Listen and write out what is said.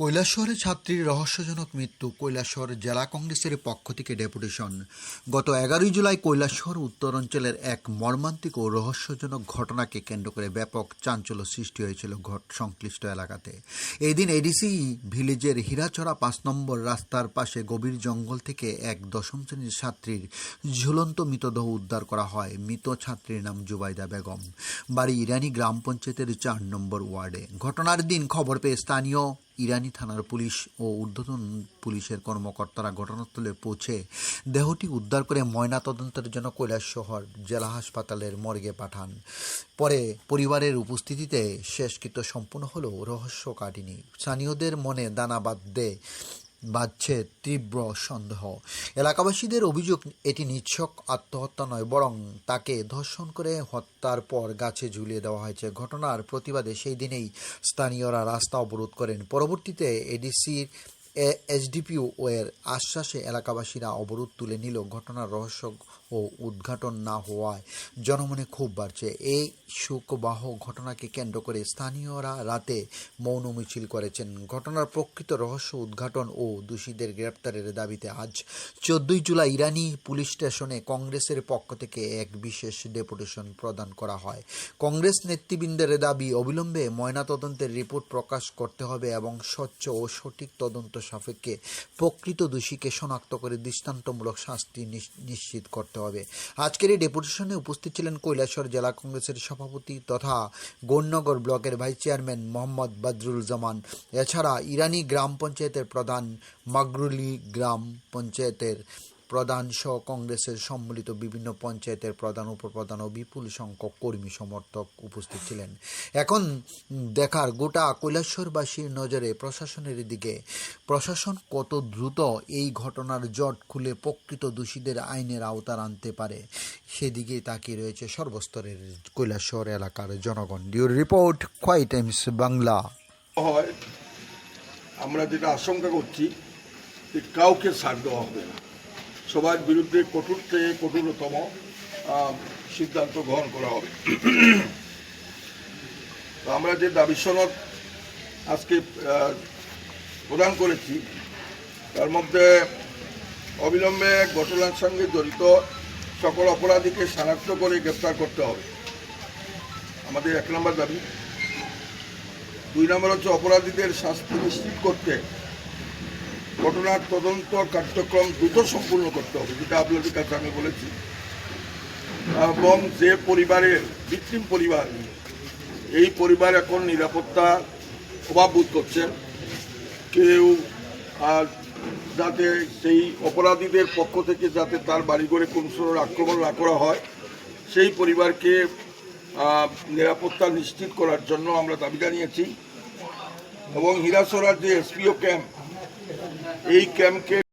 কৈলাসহরে ছাত্রীর রহস্যজনক মৃত্যু। কৈলাসহর জেলা কংগ্রেসের পক্ষ থেকে ডেপুটেশন। গত 11 জুলাই কৈলাসহর উত্তরাঞ্চলের এক মর্মান্তিক ও রহস্যজনক ঘটনাকে কেন্দ্র করে ব্যাপক চাঞ্চল্য সৃষ্টি হয়েছিল সংশ্লিষ্ট এলাকাতে। এই দিন এডিসি ভিলেজের হীরাছড়া 5 নম্বর রাস্তার পাশে গভীর জঙ্গল থেকে এক দশম শ্রেণীর ছাত্রীর ঝুলন্ত মৃতদেহ উদ্ধার করা হয়। মৃত ছাত্রীর নাম জুবাইদা বেগম, বাড়ি ইরানি গ্রাম পঞ্চায়েতের 4 নম্বর ওয়ার্ডে। ঘটনার দিন খবর পেয়ে স্থানীয় ইরানি থানার পুলিশ ও ঊর্ধ্বতন পুলিশের কর্মকর্তারা ঘটনাস্থলে পৌঁছে দেহটি উদ্ধার করে ময়নাতদন্তের জন্য কৈলাসহর জেলা হাসপাতালের মর্গে পাঠান। পরে পরিবারের উপস্থিতিতে শেষকৃত্য সম্পূর্ণ হলেও রহস্য কাটেনি। স্থানীয়দের মনে দানা বাঁধছে তীব্র সন্দেহ। এলাকাবাসীদের অভিযোগ, এটি নিছক আত্মহত্যা নয়, বরং তাকে ধর্ষণ করে হত্যার পর গাছে ঝুলিয়ে দেওয়া হয়েছে। ঘটনার প্রতিবাদে সেই দিনেই স্থানীয়রা রাস্তা অবরোধ করেন। পরবর্তীতে এডিসির এসডিপিও এর আশ্বাসে এলাকাবাসীরা অবরোধ তুলে নিল। ঘটনার রহস্য ও উদ্ঘাটন না হওয়ায় জনমনে ক্ষোভ বাড়ছে। এই শোকবাহ ঘটনাকে কেন্দ্র করে স্থানীয়রা রাতে মৌন মিছিল করেছেন। ঘটনার প্রকৃত রহস্য উদ্ঘাটন ও দোষীদের গ্রেপ্তারের দাবিতে আজ 14 জুলাই ইরানি পুলিশ স্টেশনে কংগ্রেসের পক্ষ থেকে এক বিশেষ ডেপুটেশন প্রদান করা হয়। কংগ্রেস নেতৃবৃন্দের দাবি, অবিলম্বে ময়নাতদন্তের রিপোর্ট প্রকাশ করতে হবে এবং স্বচ্ছ ও সঠিক তদন্ত সাপেক্ষে প্রকৃত দোষীকে শনাক্ত করে দৃষ্টান্তমূলক শাস্তি নিশ্চিত করতে হবে। আজকের এই ডেপুটেশনে উপস্থিত ছিলেন কৈলাসহর জেলা কংগ্রেসের সভাপতি তথা গৌরনগর ব্লকের ভাইস চেয়ারম্যান মোহাম্মদ বদরুল জামান। এছাড়া ইরানি গ্রাম পঞ্চায়েতের প্রধান, মাগরুলি গ্রাম পঞ্চায়েতের প্রধান সহ কংগ্রেসের সম্মিলিত বিভিন্ন পঞ্চায়েতের প্রধান, উপপ্রধান ও বিপুল সংখ্যক কর্মী সমর্থক উপস্থিত ছিলেন। এখন দেখার গোটা কৈলাসহরবাসীর নজরে প্রশাসনের দিকে। প্রশাসন কত দ্রুত এই ঘটনার জট খুলে প্রকৃত দোষীদের আইনের আওতায় আনতে পারে, সেদিকেই তাকিয়ে রয়েছে সর্বস্তরের কৈলাসহর এলাকার জনগণ। ডিউর রিপোর্ট, খোয়াই টাইমস বাংলা। হয় আমরা যেটা আশঙ্কা করছি যে কাউকে ছাড় দেওয়া হবে না, সবার বিরুদ্ধে কঠোর থেকে কঠোরতম সিদ্ধান্ত গ্রহণ করা হবে। তো আমরা যে দাবি সনদ আজকে প্রদান করেছি তার মধ্যে অবিলম্বে ঘটনার সঙ্গে জড়িত সকল অপরাধীকে শনাক্ত করে গ্রেপ্তার করতে হবে, আমাদের 1 নম্বর দাবি। 2 নম্বর হচ্ছে অপরাধীদের শাস্তি নিশ্চিত করতে ঘটনার তদন্ত কার্যক্রম দ্রুত সম্পূর্ণ করতে হবে, যেটা আপনাদের কাছে আমি বলেছি। এবং যে পরিবারের ভিকটিম পরিবার, এই পরিবার এখন নিরাপত্তা অভাব বোধ করছেন, কেউ যাতে সেই অপরাধীদের পক্ষ থেকে যাতে তার বাড়িঘরে কোনো ধরনের আক্রমণ না করা হয়, সেই পরিবারকে নিরাপত্তা নিশ্চিত করার জন্য আমরা দাবি জানিয়েছি। এবং হীরাছড়ার যে এসপিও ক্যাম্প, এই ক্যাম্পকে